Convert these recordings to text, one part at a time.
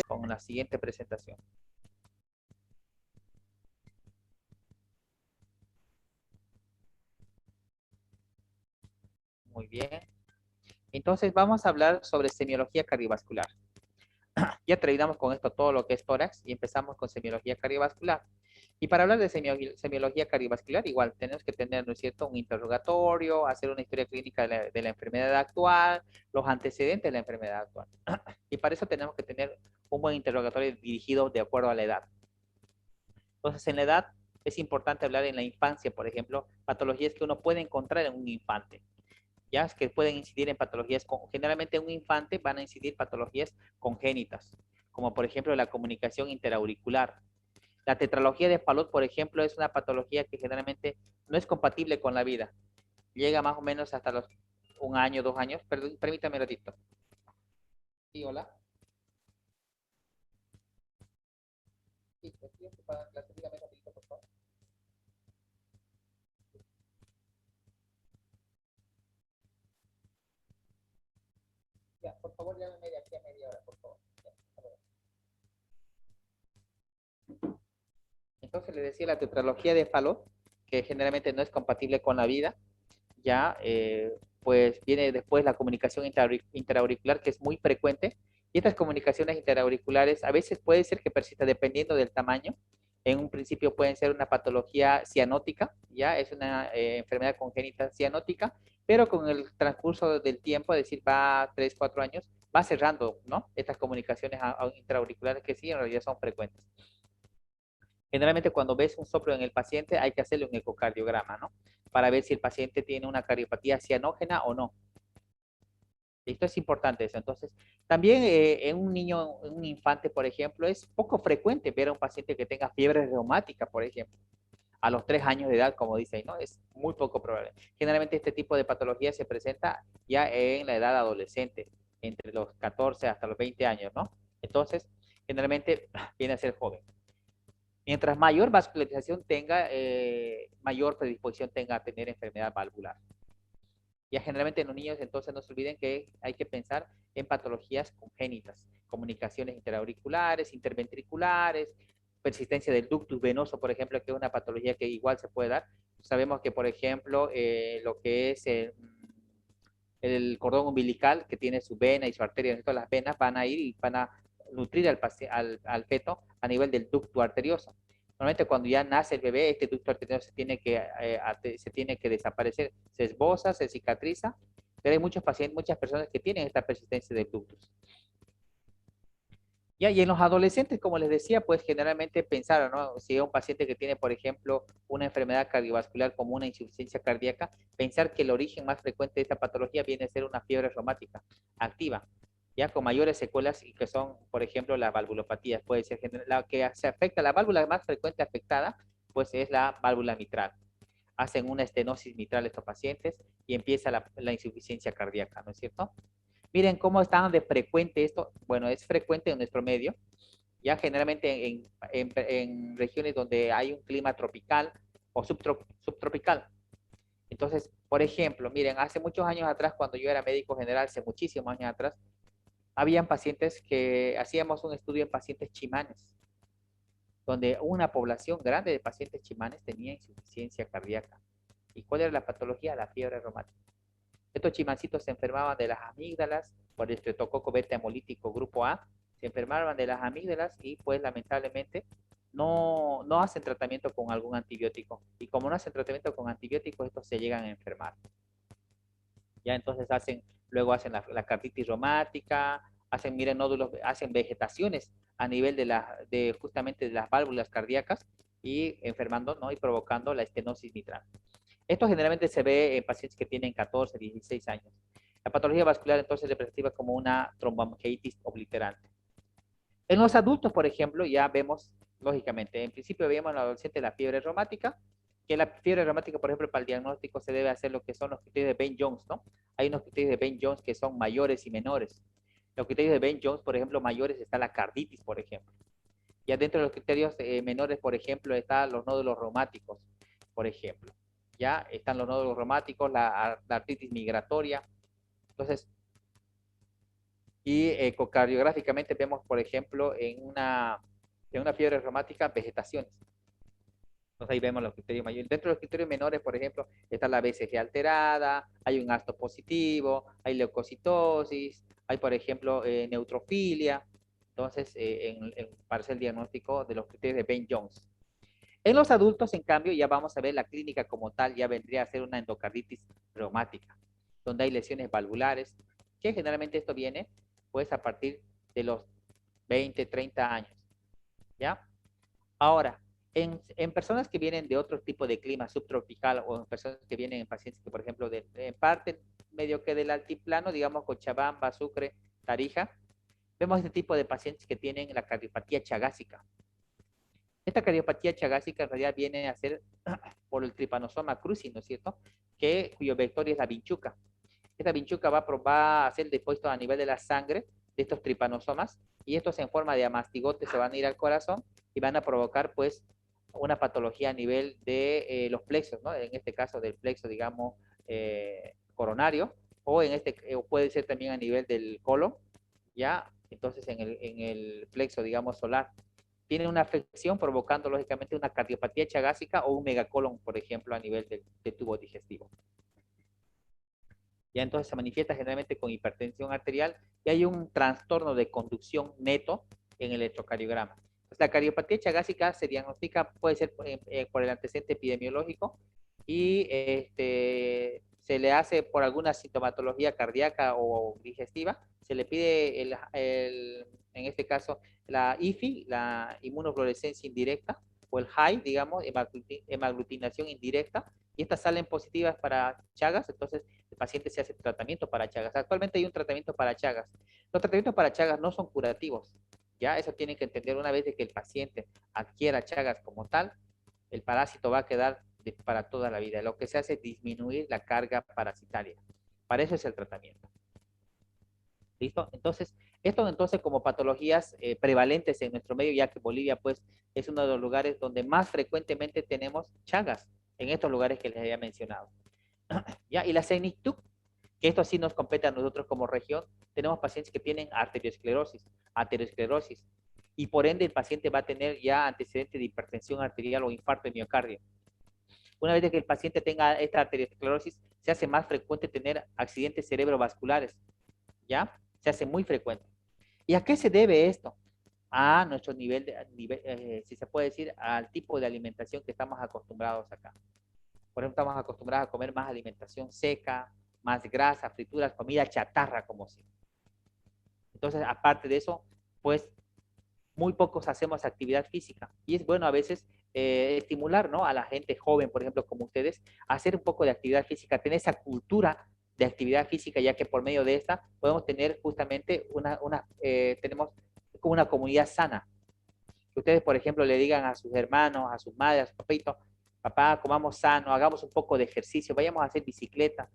con la siguiente presentación. Muy bien. Entonces vamos a hablar sobre semiología cardiovascular. Ya terminamos con esto todo lo que es tórax y empezamos con semiología cardiovascular. Y para hablar de semiología cardiovascular, igual tenemos que tener, ¿no es cierto?, un interrogatorio, hacer una historia clínica de la enfermedad actual, los antecedentes de la enfermedad actual. Y para eso tenemos que tener un buen interrogatorio dirigido de acuerdo a la edad. Entonces, en la edad es importante hablar en la infancia, por ejemplo, patologías que uno puede encontrar en un infante. Ya es que pueden incidir en patologías, generalmente en un infante van a incidir patologías congénitas, como por ejemplo la comunicación interauricular. La tetralogía de Fallot, por ejemplo, es una patología que generalmente no es compatible con la vida. Llega más o menos hasta los 1 año, 2 años. Perdón, permítame un ratito. Sí, hola. Sí, estoy ocupada en clase. Dígame rapidito, por favor. Ya, por favor, llámeme de aquí a media hora, por favor. Ya, entonces le decía la tetralogía de Fallot, que generalmente no es compatible con la vida, ya pues viene después la comunicación interauricular, que es muy frecuente, y estas comunicaciones interauriculares a veces puede ser que persista dependiendo del tamaño. En un principio pueden ser una patología cianótica, ya es una enfermedad congénita cianótica, pero con el transcurso del tiempo, es decir, va 3, 4 años, va cerrando, ¿no? Estas comunicaciones intraauriculares que sí en realidad son frecuentes. Generalmente cuando ves un soplo en el paciente hay que hacerle un ecocardiograma, ¿no? Para ver si el paciente tiene una cardiopatía cianógena o no. Esto es importante eso. Entonces, también en un niño, en un infante, por ejemplo, es poco frecuente ver a un paciente que tenga fiebre reumática, por ejemplo, a los 3 años de edad, como dicen, ¿no? Es muy poco probable. Generalmente este tipo de patología se presenta ya en la edad adolescente, entre los 14 hasta los 20 años, ¿no? Entonces, generalmente viene a ser joven. Mientras mayor vascularización tenga, mayor predisposición tenga a tener enfermedad valvular. Ya generalmente en los niños, entonces no se olviden que hay que pensar en patologías congénitas, comunicaciones interauriculares, interventriculares, persistencia del ductus venoso, por ejemplo, que es una patología que igual se puede dar. Sabemos que, por ejemplo, lo que es el cordón umbilical, que tiene su vena y su arteria, entonces las venas van a ir y van a nutrir al feto a nivel del ducto arterioso. Normalmente cuando ya nace el bebé, este ducto arterioso se tiene que desaparecer, se esboza, se cicatriza, pero hay muchos pacientes, muchas personas que tienen esta persistencia de ductus. Ya, y en los adolescentes, como les decía, pues generalmente pensaron, ¿no? Si es un paciente que tiene, por ejemplo, una enfermedad cardiovascular como una insuficiencia cardíaca, pensar que el origen más frecuente de esta patología viene a ser una fiebre reumática activa, ya con mayores secuelas y que son, por ejemplo, las valvulopatías. Puede ser la que se afecta, la válvula más frecuente afectada, pues es la válvula mitral. Hacen una estenosis mitral estos pacientes y empieza la insuficiencia cardíaca, ¿no es cierto? Miren cómo están de frecuente esto. Bueno, es frecuente en nuestro medio, ya generalmente en regiones donde hay un clima tropical o subtropical. Entonces, por ejemplo, miren, hace muchos años atrás, cuando yo era médico general, hace muchísimos años atrás, habían pacientes que hacíamos un estudio en pacientes chimanes, donde una población grande de pacientes chimanes tenía insuficiencia cardíaca. ¿Y cuál era la patología? La fiebre reumática. Estos chimancitos se enfermaban de las amígdalas por el estreptococo beta hemolítico grupo A, se enfermaban de las amígdalas y pues lamentablemente no hacen tratamiento con algún antibiótico. Y como no hacen tratamiento con antibióticos, estos se llegan a enfermar. Ya entonces luego hacen la carditis reumática, hacen, miren, nódulos, hacen vegetaciones a nivel de justamente de las válvulas cardíacas y enfermando, ¿no? Y provocando la estenosis mitral. Esto generalmente se ve en pacientes que tienen 14, 16 años. La patología vascular entonces se presenta como una tromboangiitis obliterante. En los adultos, por ejemplo, ya vemos, lógicamente, en principio vemos en los adolescentes la fiebre reumática, que la fiebre reumática, por ejemplo, para el diagnóstico se debe hacer lo que son los criterios de Ben-Jones, ¿no? Hay unos criterios de Ben-Jones que son mayores y menores. Los criterios de Ben-Jones, por ejemplo, mayores está la carditis, por ejemplo. Ya dentro de los criterios menores, por ejemplo, están los nódulos reumáticos, por ejemplo. Ya están los nódulos reumáticos, la artritis migratoria. Entonces, Y ecocardiográficamente vemos, por ejemplo, en una fiebre reumática, vegetaciones. Entonces ahí vemos los criterios mayores. Dentro de los criterios menores, por ejemplo, está la BCG alterada, hay un ácido positivo, hay leucocitosis, hay, por ejemplo, neutrofilia. Entonces, para hacer el diagnóstico de los criterios de Ben-Jones. En los adultos, en cambio, ya vamos a ver la clínica como tal, ya vendría a ser una endocarditis reumática, donde hay lesiones valvulares, que generalmente esto viene pues a partir de los 20, 30 años, ¿ya? Ahora, en personas que vienen de otro tipo de clima subtropical o en personas que vienen en pacientes que, por ejemplo, en parte medio que del altiplano, digamos Cochabamba, Sucre, Tarija, vemos este tipo de pacientes que tienen la cardiopatía chagásica. Esta cardiopatía chagásica en realidad viene a ser por el Trypanosoma cruzi, ¿no es cierto? Cuyo vector es la vinchuca. Esta vinchuca va a hacer el depósito a nivel de la sangre de estos tripanosomas y estos en forma de amastigote se van a ir al corazón y van a provocar pues una patología a nivel de los plexos, ¿no? En este caso del plexo, digamos, coronario o puede ser también a nivel del colon, ¿ya? Entonces en el plexo, digamos, solar. Tiene una afección provocando lógicamente una cardiopatía chagásica o un megacolon, por ejemplo, a nivel del tubo digestivo. Ya entonces se manifiesta generalmente con hipertensión arterial y hay un trastorno de conducción neto en el electrocardiograma. Pues la cardiopatía chagásica se diagnostica, puede ser por el antecedente epidemiológico y se le hace por alguna sintomatología cardíaca o digestiva, se le pide en este caso la IFI, la inmunofluorescencia indirecta, o el HAI, digamos, hemaglutinación indirecta, y estas salen positivas para Chagas, entonces el paciente se hace tratamiento para Chagas. Actualmente hay un tratamiento para Chagas. Los tratamientos para Chagas no son curativos, ya eso tienen que entender una vez de que el paciente adquiera Chagas como tal, el parásito va a quedar para toda la vida. Lo que se hace es disminuir la carga parasitaria. Para eso es el tratamiento. ¿Listo? Entonces, esto entonces como patologías prevalentes en nuestro medio, ya que Bolivia pues es uno de los lugares donde más frecuentemente tenemos Chagas, en estos lugares que les había mencionado. ¿Ya? Y la senectud, que esto sí nos compete a nosotros como región, tenemos pacientes que tienen aterosclerosis, y por ende el paciente va a tener ya antecedentes de hipertensión arterial o infarto de miocardio. Una vez que el paciente tenga esta arteriosclerosis, se hace más frecuente tener accidentes cerebrovasculares, ¿ya? Se hace muy frecuente. ¿Y a qué se debe esto? A nuestro si se puede decir, al tipo de alimentación que estamos acostumbrados acá. Por ejemplo, estamos acostumbrados a comer más alimentación seca, más grasa, frituras, comida chatarra, como si. Entonces, aparte de eso, pues muy pocos hacemos actividad física. Y es bueno a veces estimular, ¿no?, a la gente joven, por ejemplo, como ustedes, a hacer un poco de actividad física, tener esa cultura de actividad física, ya que por medio de esta podemos tener justamente tenemos como una comunidad sana. Que ustedes, por ejemplo, le digan a sus hermanos, a sus madres, a sus papitos, papá, comamos sano, hagamos un poco de ejercicio, vayamos a hacer bicicleta.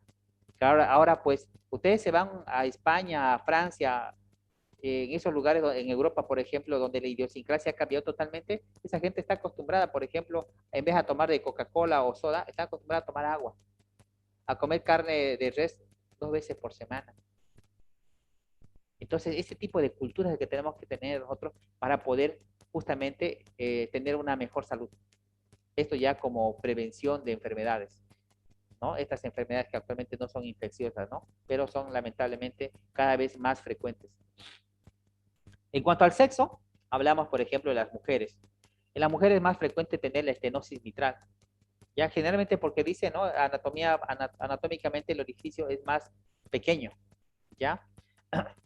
Ahora pues, ustedes se van a España, a Francia, en esos lugares, en Europa, por ejemplo, donde la idiosincrasia ha cambiado totalmente, esa gente está acostumbrada, por ejemplo, en vez de tomar de Coca-Cola o soda, está acostumbrada a tomar agua, a comer carne de res 2 veces por semana. Entonces, ese tipo de culturas es el que tenemos que tener nosotros para poder justamente tener una mejor salud. Esto ya como prevención de enfermedades, ¿no? Estas enfermedades que actualmente no son infecciosas, ¿no? Pero son lamentablemente cada vez más frecuentes. En cuanto al sexo, hablamos, por ejemplo, de las mujeres. En las mujeres es más frecuente tener la estenosis mitral. Ya generalmente porque dice, ¿no? Anatómicamente el orificio es más pequeño, ¿ya?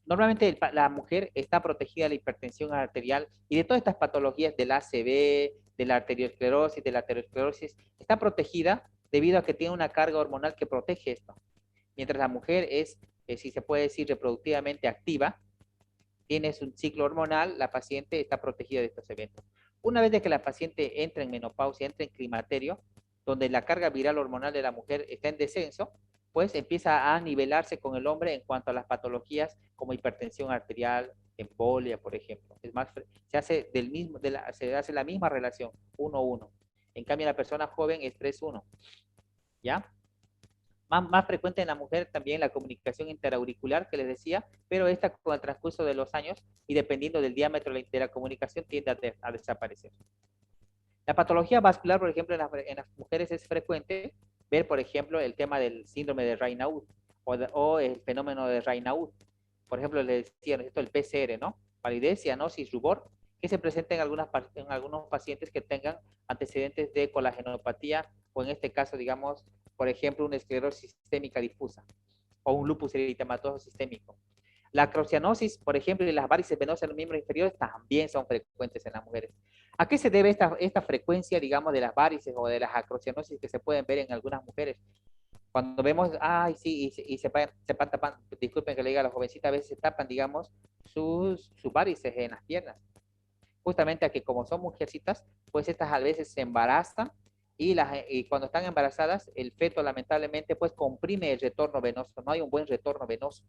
Normalmente la mujer está protegida de la hipertensión arterial y de todas estas patologías del ACV, de la arteriosclerosis, de la aterosclerosis, está protegida debido a que tiene una carga hormonal que protege esto. Mientras la mujer es, si se puede decir, reproductivamente activa, tiene un ciclo hormonal, la paciente está protegida de estos eventos. Una vez de que la paciente entra en menopausia, entra en climaterio, donde la carga viral hormonal de la mujer está en descenso, pues empieza a nivelarse con el hombre en cuanto a las patologías como hipertensión arterial, embolia, por ejemplo. Es más, se hace, se hace la misma relación, 1-1. En cambio, la persona joven es 3-1. ¿Ya? Más frecuente en la mujer también la comunicación interauricular que les decía, pero esta con el transcurso de los años y dependiendo del diámetro de la comunicación tiende a desaparecer. La patología vascular, por ejemplo, en las mujeres es frecuente ver, por ejemplo, el tema del síndrome de Raynaud o el fenómeno de Raynaud. Por ejemplo, le decía, ¿no? Esto el PCR, ¿no? Palidez, cianosis, rubor, que se presenta en algunos pacientes que tengan antecedentes de colagenopatía o en este caso, digamos, por ejemplo, una esclerosis sistémica difusa o un lupus eritematoso sistémico. La acrocianosis, por ejemplo, y las varices venosas en los miembros inferiores también son frecuentes en las mujeres. ¿A qué se debe esta frecuencia, digamos, de las varices o de las acrocianosis que se pueden ver en algunas mujeres? Cuando vemos, ay, sí, y se van tapando, disculpen que le diga a las jovencitas, a veces se tapan, digamos, sus varices en las piernas. Justamente a que como son mujercitas, pues estas a veces se embarazan y cuando están embarazadas, el feto lamentablemente pues comprime el retorno venoso, no hay un buen retorno venoso.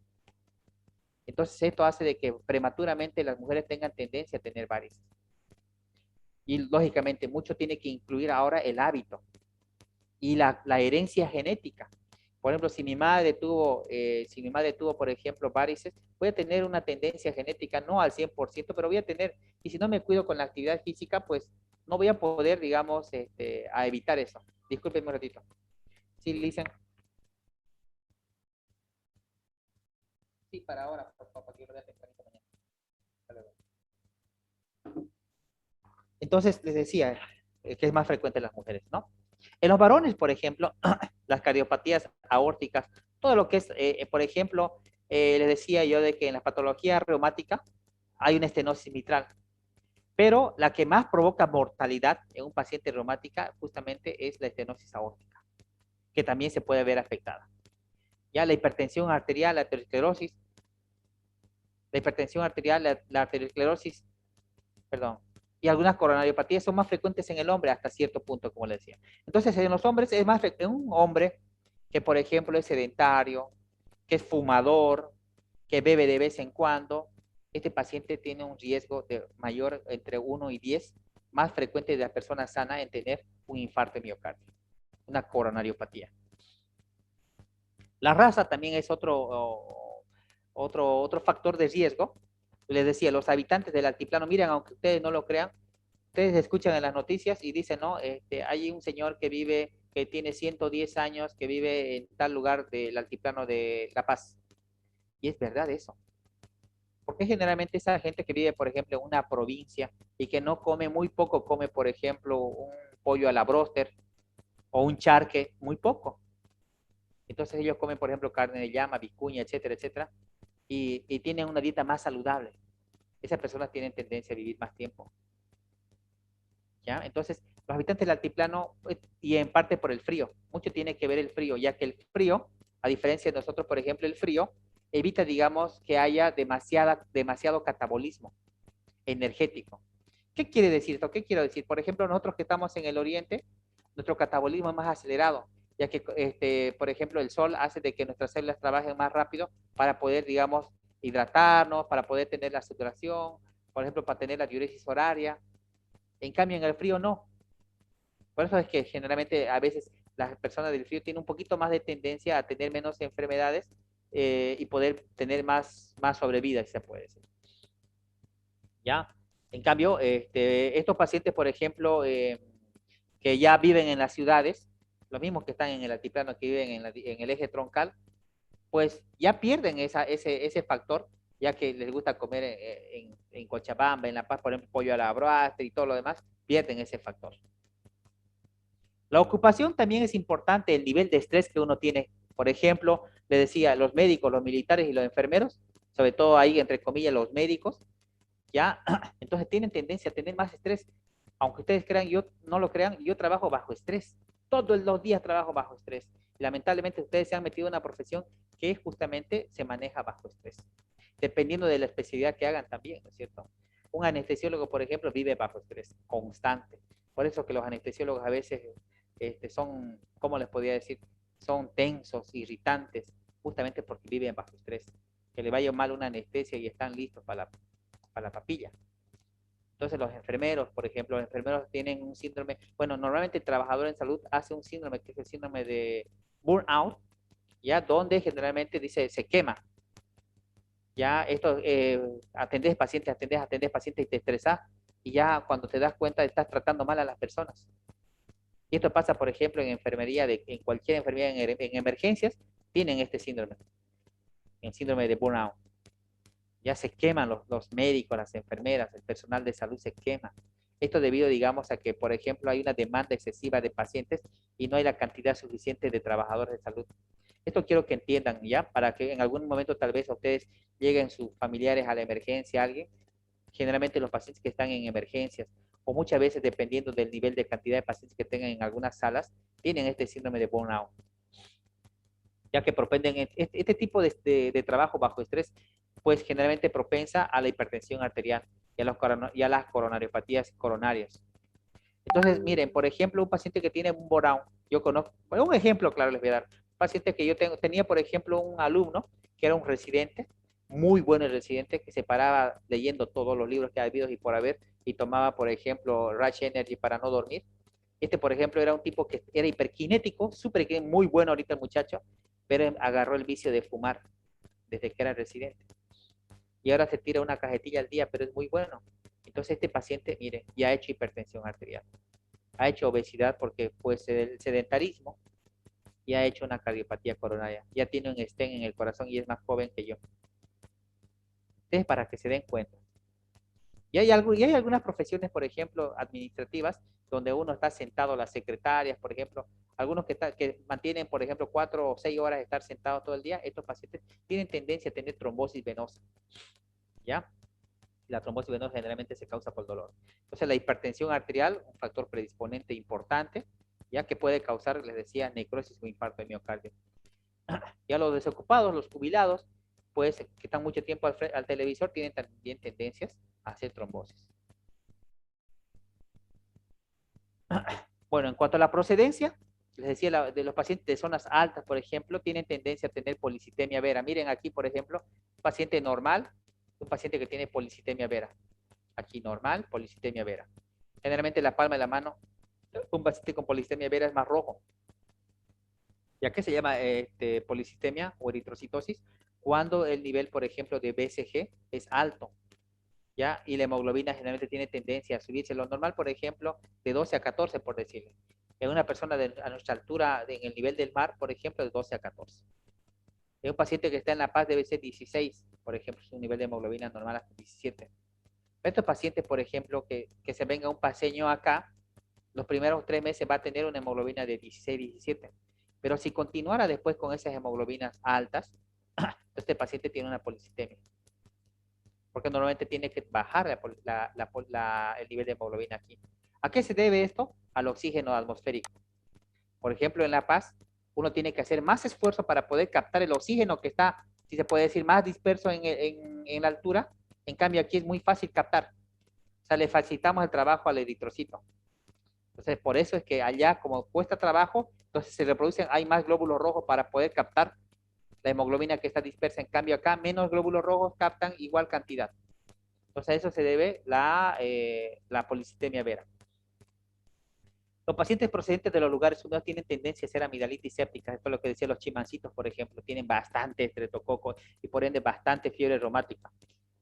Entonces esto hace de que prematuramente las mujeres tengan tendencia a tener varices. Y lógicamente mucho tiene que incluir ahora el hábito y la herencia genética. Por ejemplo, si mi madre tuvo, por ejemplo, varices, voy a tener una tendencia genética, no al 100%, pero voy a tener, y si no me cuido con la actividad física, pues no voy a poder, digamos, a evitar eso. Discúlpenme un ratito. Sí, Lisen. Sí, para ahora, por favor, para que yo lo vea tempranito mañana. Hasta luego. Entonces, les decía que es más frecuente en las mujeres, ¿no? En los varones, por ejemplo, las cardiopatías aórticas, todo lo que es, por ejemplo, les decía yo de que en la patología reumática hay una estenosis mitral, pero la que más provoca mortalidad en un paciente reumática justamente es la estenosis aórtica, que también se puede ver afectada. Ya la hipertensión arterial, la hipertensión arterial, la arteriosclerosis, perdón, y algunas coronariopatías son más frecuentes en el hombre hasta cierto punto, como le decía. Entonces, en los hombres es más frecuente, un hombre que, por ejemplo, es sedentario, que es fumador, que bebe de vez en cuando, este paciente tiene un riesgo de mayor entre 1 y 10, más frecuente de la persona sana en tener un infarto de miocardio, una coronariopatía. La raza también es otro factor de riesgo. Les decía, los habitantes del altiplano, miren, aunque ustedes no lo crean, ustedes escuchan en las noticias y dicen, no, hay un señor que vive, que tiene 110 años, que vive en tal lugar del altiplano de La Paz. Y es verdad eso. Porque generalmente esa gente que vive, por ejemplo, en una provincia y que no come muy poco, come, por ejemplo, un pollo a la bróster o un charque, muy poco. Entonces ellos comen, por ejemplo, carne de llama, vicuña, etcétera, etcétera, y tienen una dieta más saludable. Esas personas tienen tendencia a vivir más tiempo. ¿Ya? Entonces, los habitantes del altiplano, y en parte por el frío, mucho tiene que ver el frío, ya que el frío, a diferencia de nosotros, por ejemplo, el frío evita, digamos, que haya demasiado catabolismo energético. ¿Qué quiere decir esto? ¿Qué quiero decir? Por ejemplo, nosotros que estamos en el oriente, nuestro catabolismo es más acelerado, ya que, por ejemplo, el sol hace de que nuestras células trabajen más rápido para poder, digamos, hidratarnos, para poder tener la saturación, por ejemplo, para tener la diuresis horaria. En cambio, en el frío no. Por eso es que generalmente a veces las personas del frío tienen un poquito más de tendencia a tener menos enfermedades y poder tener más sobrevida, si se puede decir. ¿Ya? En cambio, estos pacientes, por ejemplo, que ya viven en las ciudades, los mismos que están en el altiplano, que viven en el eje troncal, pues ya pierden ese factor, ya que les gusta comer en Cochabamba, en La Paz, por ejemplo, pollo a la broastre y todo lo demás, pierden ese factor. La ocupación también es importante, el nivel de estrés que uno tiene. Por ejemplo, le decía, los médicos, los militares y los enfermeros, sobre todo ahí, entre comillas, los médicos, ¿ya? Entonces tienen tendencia a tener más estrés. Aunque ustedes crean, yo no lo crean, yo trabajo bajo estrés. Todos los días trabajo bajo estrés. Lamentablemente ustedes se han metido en una profesión que justamente se maneja bajo estrés. Dependiendo de la especialidad que hagan también, ¿no es cierto? Un anestesiólogo, por ejemplo, vive bajo estrés constante. Por eso que los anestesiólogos a veces son, ¿cómo les podría decir? Son tensos, irritantes, justamente porque viven bajo estrés. Que le vaya mal una anestesia y están listos para la papilla. Entonces los enfermeros, por ejemplo, los enfermeros tienen un síndrome, bueno, normalmente el trabajador en salud hace un síndrome que es el síndrome de burnout, ya donde generalmente dice se quema. Ya esto, atendes pacientes y te estresas y ya cuando te das cuenta estás tratando mal a las personas. Y esto pasa, por ejemplo, en enfermería, en cualquier enfermería en emergencias, tienen este síndrome, el síndrome de burnout. Ya se queman los médicos, las enfermeras, el personal de salud se quema. Esto debido, digamos, a que, por ejemplo, hay una demanda excesiva de pacientes y no hay la cantidad suficiente de trabajadores de salud. Esto quiero que entiendan, ¿ya? Para que en algún momento tal vez a ustedes lleguen sus familiares a la emergencia, alguien. Generalmente los pacientes que están en emergencias, o muchas veces dependiendo del nivel de cantidad de pacientes que tengan en algunas salas, tienen este síndrome de burnout, ya que propenden este tipo de trabajo bajo estrés, pues generalmente propensa a la hipertensión arterial y a las coronariopatías coronarias. Entonces, miren, por ejemplo, un paciente que tiene un burnout, yo conozco, bueno, un ejemplo claro les voy a dar. Un paciente que tenía, por ejemplo, un alumno que era un residente, muy bueno el residente, que se paraba leyendo todos los libros que ha habido y por haber, y tomaba, por ejemplo, Rush Energy para no dormir. Este, por ejemplo, era un tipo que era hiperkinético, súper muy bueno ahorita el muchacho, pero agarró el vicio de fumar desde que era residente. Y ahora se tira una cajetilla al día, pero es muy bueno. Entonces este paciente, mire, ya ha hecho hipertensión arterial, ha hecho obesidad porque pues el sedentarismo y ha hecho una cardiopatía coronaria, ya tiene un stent en el corazón y es más joven que yo. Entonces, para que se den cuenta. Y hay algunas profesiones, por ejemplo, administrativas, donde uno está sentado, las secretarias, por ejemplo, algunos que mantienen, por ejemplo, 4 o 6 horas de estar sentados todo el día, estos pacientes tienen tendencia a tener trombosis venosa, ¿ya? La trombosis venosa generalmente se causa por dolor. Entonces, la hipertensión arterial, un factor predisponente importante, ya que puede causar, les decía, necrosis o infarto de miocardio. Ya los desocupados, los jubilados, pues que están mucho tiempo al televisor, tienen también tendencias a hacer trombosis. Bueno, en cuanto a la procedencia, les decía, de los pacientes de zonas altas, por ejemplo, tienen tendencia a tener policitemia vera. Miren aquí, por ejemplo, un paciente normal, un paciente que tiene policitemia vera. Aquí normal, policitemia vera. Generalmente la palma de la mano, un paciente con policitemia vera es más rojo. ¿Ya qué se llama policitemia o eritrocitosis? Cuando el nivel, por ejemplo, de BCG es alto, ¿ya? Y la hemoglobina generalmente tiene tendencia a subirse. Lo normal, por ejemplo, de 12 a 14, por decirlo. En una persona a nuestra altura, en el nivel del mar, por ejemplo, de 12 a 14. En un paciente que está en La Paz debe ser 16, por ejemplo, su nivel de hemoglobina normal hasta 17. Estos pacientes, por ejemplo, que se venga un paseño acá, los primeros 3 meses va a tener una hemoglobina de 16, 17. Pero si continuara después con esas hemoglobinas altas, este paciente tiene una policitemia. Porque normalmente tiene que bajar el nivel de hemoglobina aquí. ¿A qué se debe esto? Al oxígeno atmosférico. Por ejemplo, en La Paz, uno tiene que hacer más esfuerzo para poder captar el oxígeno que está, si se puede decir, más disperso en la altura. En cambio, aquí es muy fácil captar. O sea, le facilitamos el trabajo al eritrocito. Entonces, por eso es que allá, como cuesta trabajo, entonces se reproducen, hay más glóbulos rojos para poder captar la hemoglobina que está dispersa. En cambio, acá menos glóbulos rojos captan igual cantidad. Entonces, a eso se debe la policitemia vera. Los pacientes procedentes de los lugares húmedos tienen tendencia a ser amigdalitis séptica. Esto es lo que decían los chimancitos, por ejemplo. Tienen bastante estreptococo y por ende bastante fiebre reumática.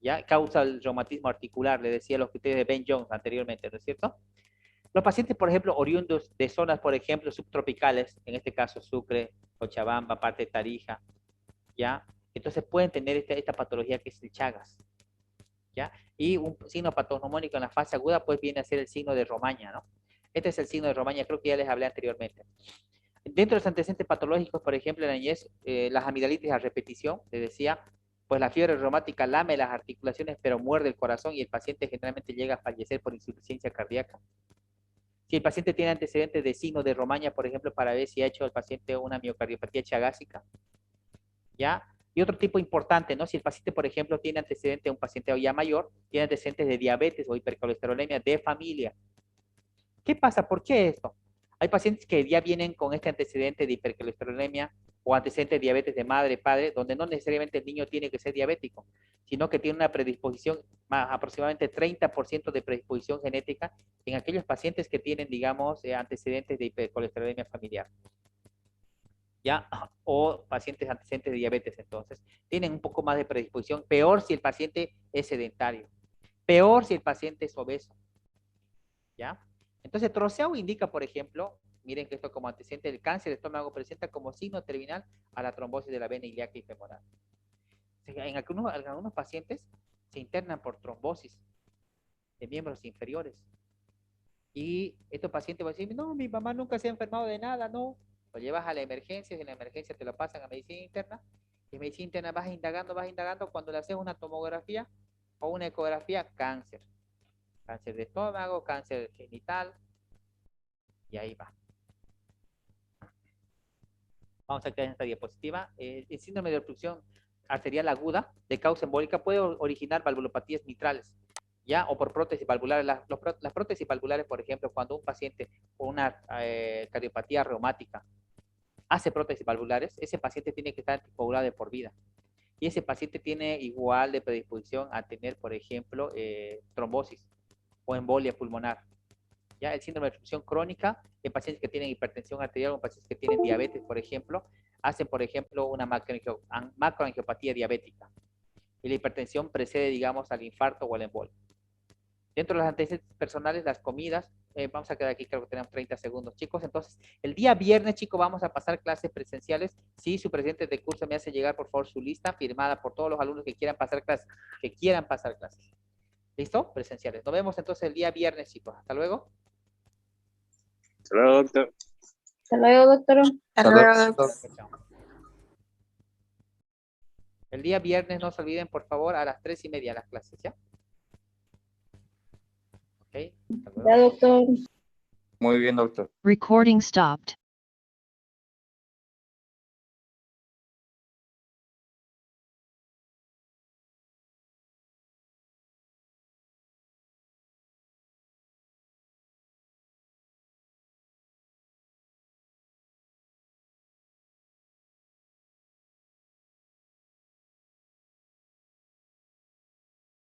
¿Ya? Causa el reumatismo articular, le decía los criterios de Ben Jones anteriormente, ¿no es cierto? Los pacientes, por ejemplo, oriundos de zonas, por ejemplo, subtropicales, en este caso Sucre, Cochabamba, parte de Tarija, ¿ya? Entonces pueden tener esta patología que es el Chagas, ¿ya? Y un signo patognomónico en la fase aguda, pues viene a ser el signo de Romaña, ¿no? Este es el signo de Romaña, creo que ya les hablé anteriormente. Dentro de los antecedentes patológicos, por ejemplo, en la niñez, las amigdalitis a repetición, les decía, pues la fiebre reumática lame las articulaciones, pero muerde el corazón y el paciente generalmente llega a fallecer por insuficiencia cardíaca. Si el paciente tiene antecedentes de signo de Romaña, por ejemplo, para ver si ha hecho el paciente una miocardiopatía chagásica, ¿ya? Y otro tipo importante, ¿no? Si el paciente, por ejemplo, tiene antecedentes, un paciente ya mayor, tiene antecedentes de diabetes o hipercolesterolemia de familia. ¿Qué pasa? ¿Por qué esto? Hay pacientes que ya vienen con este antecedente de hipercolesterolemia o antecedente de diabetes de madre, padre, donde no necesariamente el niño tiene que ser diabético, sino que tiene una predisposición, más aproximadamente 30% de predisposición genética en aquellos pacientes que tienen, digamos, antecedentes de hipercolesterolemia familiar. ¿ya? O pacientes antecedentes de diabetes, entonces, tienen un poco más de predisposición, peor si el paciente es sedentario, peor si el paciente es obeso, ¿ya? Entonces, troceado indica, por ejemplo, miren que esto como antecedente del cáncer de estómago presenta como signo terminal a la trombosis de la vena ilíaca y femoral. En algunos pacientes se internan por trombosis de miembros inferiores. Y estos pacientes van a decir, no, mi mamá nunca se ha enfermado de nada, no. Lo llevas a la emergencia, y en la emergencia te lo pasan a medicina interna. Y en medicina interna vas indagando, cuando le haces una tomografía o una ecografía, cáncer. Cáncer de estómago, cáncer genital, y ahí va. Vamos a quedar en esta diapositiva. El síndrome de obstrucción arterial aguda de causa embólica puede originar valvulopatías mitrales, ¿ya? O por prótesis valvulares. Las prótesis valvulares, por ejemplo, cuando un paciente con una cardiopatía reumática hace prótesis valvulares, ese paciente tiene que estar anticoagulado de por vida. Y ese paciente tiene igual de predisposición a tener, por ejemplo, trombosis o embolia pulmonar. ¿Ya? El síndrome de obstrucción crónica en pacientes que tienen hipertensión arterial o en pacientes que tienen diabetes, por ejemplo, hacen, por ejemplo, una macroangiopatía diabética. Y la hipertensión precede, digamos, al infarto o al embolio. Dentro de los antecedentes personales, las comidas, vamos a quedar aquí, creo que tenemos 30 segundos, chicos. Entonces, el día viernes, chicos, vamos a pasar clases presenciales. Si su presidente de curso me hace llegar, por favor, su lista firmada por todos los alumnos que quieran pasar clases, ¿Listo? Presenciales. Nos vemos entonces el día viernes, chicos. Hasta luego. Hasta luego, doctor. Hasta luego, doctor. Hasta luego, doctor. El día viernes no se olviden, por favor, a las 3:30 las clases, ¿ya? Ok. Hasta luego. Ya, doctor. Muy bien, doctor. Recording stopped.